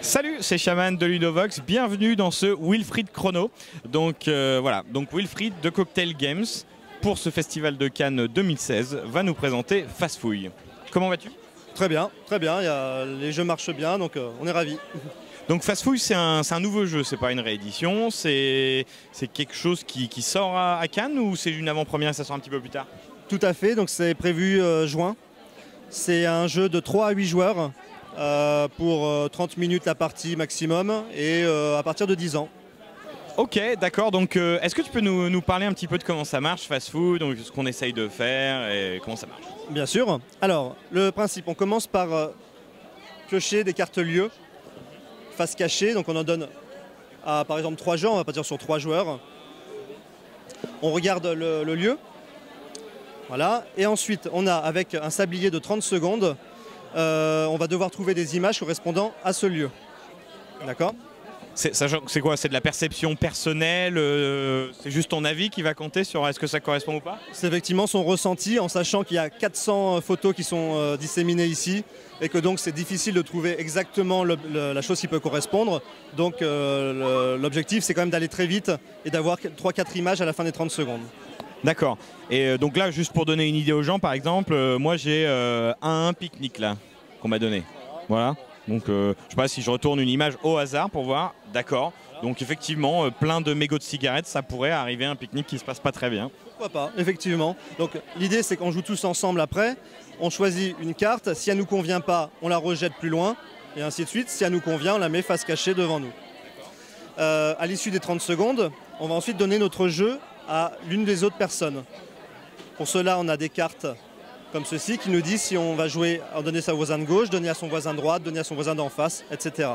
Salut, c'est Shaman de Ludovox, bienvenue dans ce Wilfried Chrono. Donc voilà, donc Wilfried de Cocktail Games, pour ce festival de Cannes 2016, va nous présenter Fastfouille. Comment vas-tu? Très bien, les jeux marchent bien, donc on est ravis. Donc Fastfouille, c'est un nouveau jeu, c'est pas une réédition, c'est quelque chose qui sort à Cannes ou c'est une avant-première et ça sort un petit peu plus tard? Tout à fait, donc c'est prévu juin. C'est un jeu de 3 à 8 joueurs pour 30 minutes la partie maximum et à partir de 10 ans. Ok, d'accord, donc est-ce que tu peux nous parler un petit peu de comment ça marche, Fastfouille, donc ce qu'on essaye de faire et comment ça marche? Bien sûr. Alors, le principe, on commence par piocher des cartes lieux, face cachée, donc on en donne à par exemple 3 joueurs, on va partir sur 3 joueurs. On regarde le lieu, voilà, et ensuite on a avec un sablier de 30 secondes, on va devoir trouver des images correspondant à ce lieu. D'accord ? C'est quoi? C'est de la perception personnelle? C'est juste ton avis qui va compter sur est-ce que ça correspond ou pas? C'est effectivement son ressenti, en sachant qu'il y a 400 photos qui sont disséminées ici et que donc c'est difficile de trouver exactement la chose qui peut correspondre. Donc l'objectif c'est quand même d'aller très vite et d'avoir 3-4 images à la fin des 30 secondes. D'accord. Et donc là, juste pour donner une idée aux gens, par exemple, moi j'ai un pique-nique là qu'on m'a donné. Voilà. Donc je sais pas si je retourne une image au hasard pour voir. D'accord. Donc effectivement, plein de mégots de cigarettes, ça pourrait arriver à un pique-nique qui se passe pas très bien. Pourquoi pas, effectivement. Donc l'idée c'est qu'on joue tous ensemble après, on choisit une carte, si elle nous convient pas, on la rejette plus loin, et ainsi de suite. Si elle nous convient, on la met face cachée devant nous. À l'issue des 30 secondes, on va ensuite donner notre jeu à l'une des autres personnes. Pour cela, on a des cartes comme ceci qui nous disent si on va jouer, donner à son voisin de gauche, donner à son voisin de droite, donner à son voisin d'en face, etc.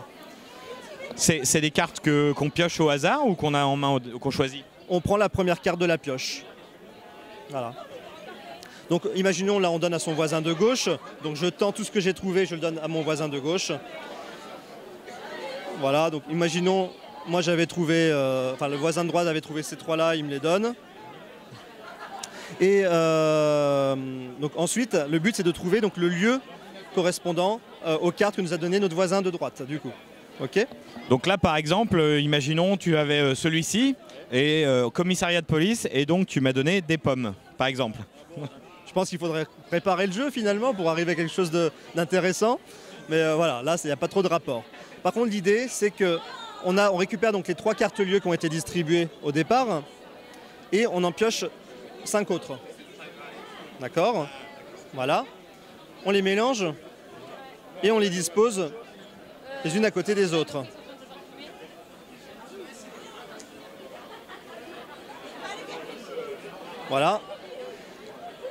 C'est des cartes qu'on pioche au hasard ou qu'on a en main, qu'on choisit? On prend la première carte de la pioche. Voilà. Donc imaginons là on donne à son voisin de gauche, donc je tends tout ce que j'ai trouvé, je le donne à mon voisin de gauche. Voilà, donc imaginons, moi j'avais trouvé, le voisin de droite avait trouvé ces trois là, il me les donne. Et donc ensuite, le but c'est de trouver donc, le lieu correspondant aux cartes que nous a donné notre voisin de droite, du coup. Ok ? Donc là, par exemple, imaginons tu avais celui-ci et commissariat de police et donc tu m'as donné des pommes, par exemple. Je pense qu'il faudrait préparer le jeu finalement pour arriver à quelque chose d'intéressant. Mais voilà, là il n'y a pas trop de rapport. Par contre, l'idée c'est que on récupère donc les 3 cartes lieux qui ont été distribuées au départ et on en pioche 5 autres. D'accord ? Voilà. On les mélange et on les dispose les unes à côté des autres. Voilà.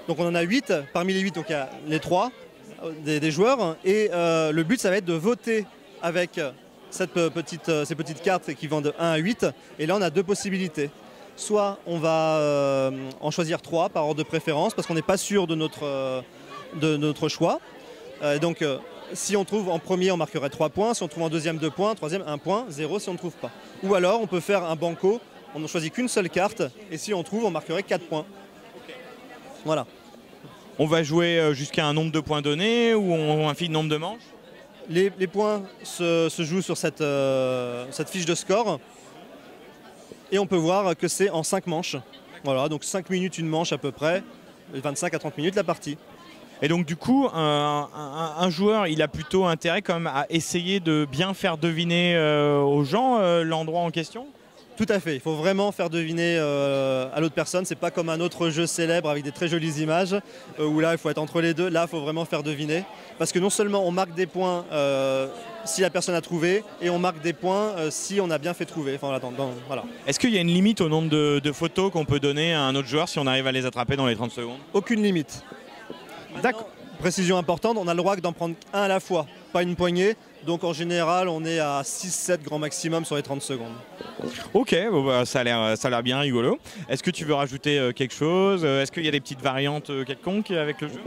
Donc on en a 8. Parmi les 8, donc il y a les 3 des joueurs. Et le but, ça va être de voter avec ces petites cartes qui vont de 1 à 8. Et là, on a 2 possibilités. Soit on va en choisir 3 par ordre de préférence parce qu'on n'est pas sûr de notre choix. Donc si on trouve en premier, on marquerait 3 points. Si on trouve en deuxième, 2 points. Troisième, 1 point. 0 si on ne trouve pas. Ou alors on peut faire un banco. On ne choisit qu'une seule carte. Et si on trouve, on marquerait 4 points. Voilà. On va jouer jusqu'à un nombre de points donné ou un infini nombre de manches? Les points se jouent sur cette fiche de score. Et on peut voir que c'est en 5 manches. Voilà, donc 5 minutes une manche à peu près, 25 à 30 minutes la partie. Et donc du coup, un joueur, il a plutôt intérêt quand même à essayer de bien faire deviner aux gens l'endroit en question? Tout à fait, il faut vraiment faire deviner à l'autre personne. C'est pas comme un autre jeu célèbre avec des très jolies images où là il faut être entre les deux. Là il faut vraiment faire deviner. Parce que non seulement on marque des points si la personne a trouvé et on marque des points si on a bien fait trouver. Enfin, voilà. Est-ce qu'il y a une limite au nombre de photos qu'on peut donner à un autre joueur si on arrive à les attraper dans les 30 secondes? Aucune limite. D'accord. Précision importante, on a le droit d'en prendre un à la fois, pas une poignée. Donc en général, on est à 6-7 grand maximum sur les 30 secondes. Ok, bon bah, ça a l'air bien rigolo. Est-ce que tu veux rajouter quelque chose? Est-ce qu'il y a des petites variantes quelconques avec le jeu?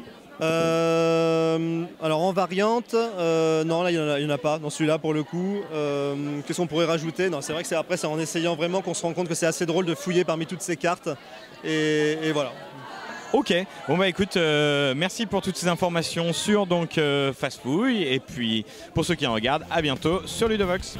Alors en variante, non là il n'y en a pas dans celui-là pour le coup. Qu'est-ce qu'on pourrait rajouter? Non, c'est vrai que c'est en essayant vraiment qu'on se rend compte que c'est assez drôle de fouiller parmi toutes ces cartes. Et voilà. Ok, bon bah écoute, merci pour toutes ces informations sur donc Fastfouille, et puis pour ceux qui en regardent, à bientôt sur Ludovox.